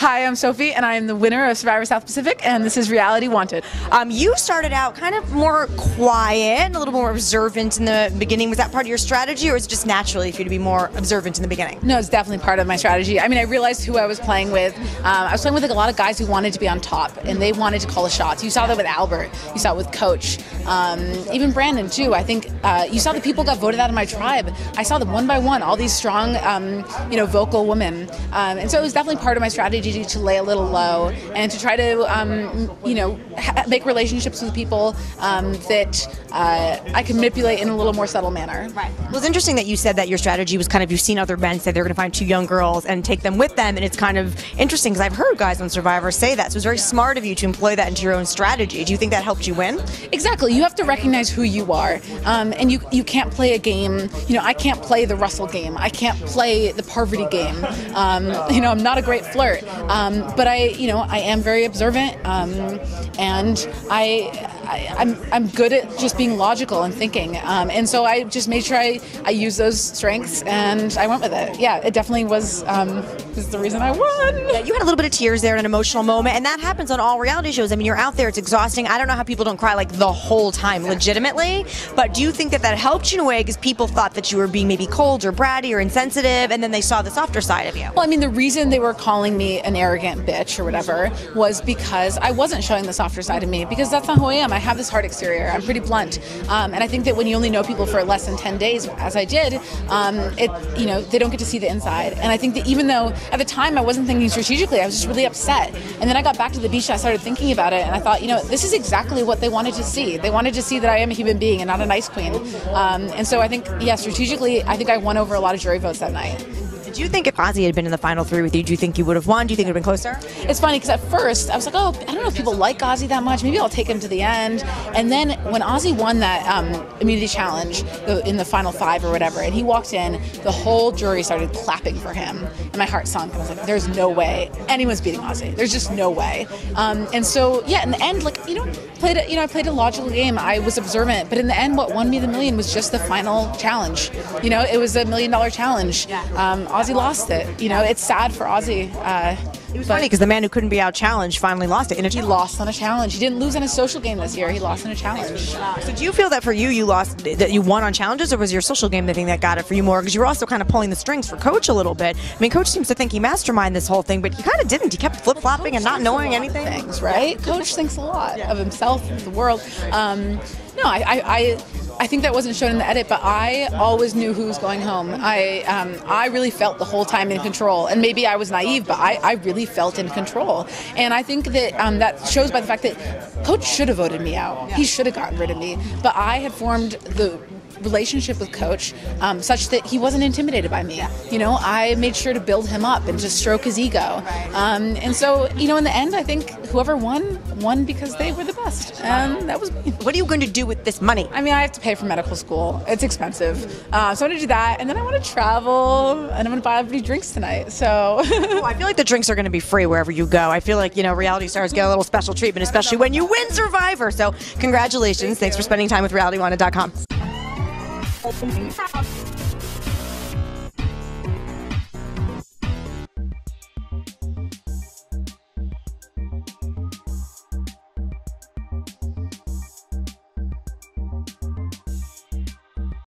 Hi, I'm Sophie, and I am the winner of Survivor South Pacific, and this is Reality Wanted. You started out kind of more quiet and a little more observant in the beginning. Was that part of your strategy, or was it just naturally for you to be more observant in the beginning? No, it's definitely part of my strategy. I mean, I realized who I was playing with. I was playing with like a lot of guys who wanted to be on top, and they wanted to call the shots. You saw that with Albert. You saw it with Coach. Even Brandon, too. I think you saw the people got voted out of my tribe. I saw them one by one, all these strong, vocal women. And so it was definitely part of my strategy to lay a little low and to try to, make relationships with people that I can manipulate in a little more subtle manner. Right. Well, it's interesting that you said that your strategy was kind of, you've seen other men say they're going to find two young girls and take them with them, and it's kind of interesting because I've heard guys on Survivor say that, so it's very smart of you to employ that into your own strategy. Do you think that helped you win? Exactly. You have to recognize who you are, and you can't play a game. I can't play the Russell game. I can't play the Parvati game. I'm not a great flirt. But I am very observant, and I'm good at just being logical and thinking. And so I just made sure I use those strengths, and I went with it. Yeah, it definitely was the reason I won. Yeah, you had a little bit of tears there, an emotional moment, and that happens on all reality shows. I mean, you're out there, it's exhausting. I don't know how people don't cry like the whole time, legitimately. But do you think that helped you in a way because people thought that you were being maybe cold or bratty or insensitive, and then they saw the softer side of you? Well, I mean, the reason they were calling me an arrogant bitch or whatever was because I wasn't showing the softer side of me, because that's not who I am. I have this hard exterior. I'm pretty blunt. And I think that when you only know people for less than 10 days, as I did, they don't get to see the inside. And I think that even though at the time I wasn't thinking strategically, I was just really upset. And then I got back to the beach and I started thinking about it, and I thought, this is exactly what they wanted to see. They wanted to see that I am a human being and not an ice queen. And so I think, strategically, I think I won over a lot of jury votes that night. Do you think if Ozzy had been in the final three with you, do you think you would have won? Do you think it would have been closer? It's funny because at first I was like, I don't know if people like Ozzy that much. Maybe I'll take him to the end. And then when Ozzy won that immunity challenge in the final 5 or whatever, and he walked in, the whole jury started clapping for him. And my heart sunk. I was like, there's no way anyone's beating Ozzy. There's just no way. And so, in the end, I played a logical game. I was observant. But in the end, what won me the million was just the final challenge. It was $1 million challenge. Ozzy lost it. It's sad for Ozzy. It was funny because the man who couldn't be out-challenged finally lost it. He lost on a challenge. He didn't lose in a social game this year. He lost in a challenge. So do you feel that for you lost, that you won on challenges, or was your social game the thing that got it for you more? Because you were also kind of pulling the strings for Coach a little bit. I mean, Coach seems to think he masterminded this whole thing, but he kind of didn't. He kept flip-flopping and not knowing anything. Things, right? Coach thinks a lot of himself, of the world. I think that wasn't shown in the edit, but I always knew who was going home. I really felt the whole time in control, and maybe I was naive, but I really felt in control. And I think that that shows by the fact that Coach should have voted me out. He should have gotten rid of me, but I had formed the relationship with Coach such that he wasn't intimidated by me. I made sure to build him up and just stroke his ego. And so, in the end, I think whoever won because they were the best. And that was me. What are you going to do with this money? I mean, I have to pay for medical school. It's expensive. So I'm going to do that. And then I want to travel, and I'm going to buy everybody drinks tonight. So I feel like the drinks are going to be free wherever you go. I feel like, reality stars get a little special treatment, especially when you win Survivor. So congratulations. Thanks for spending time with RealityWanted.com.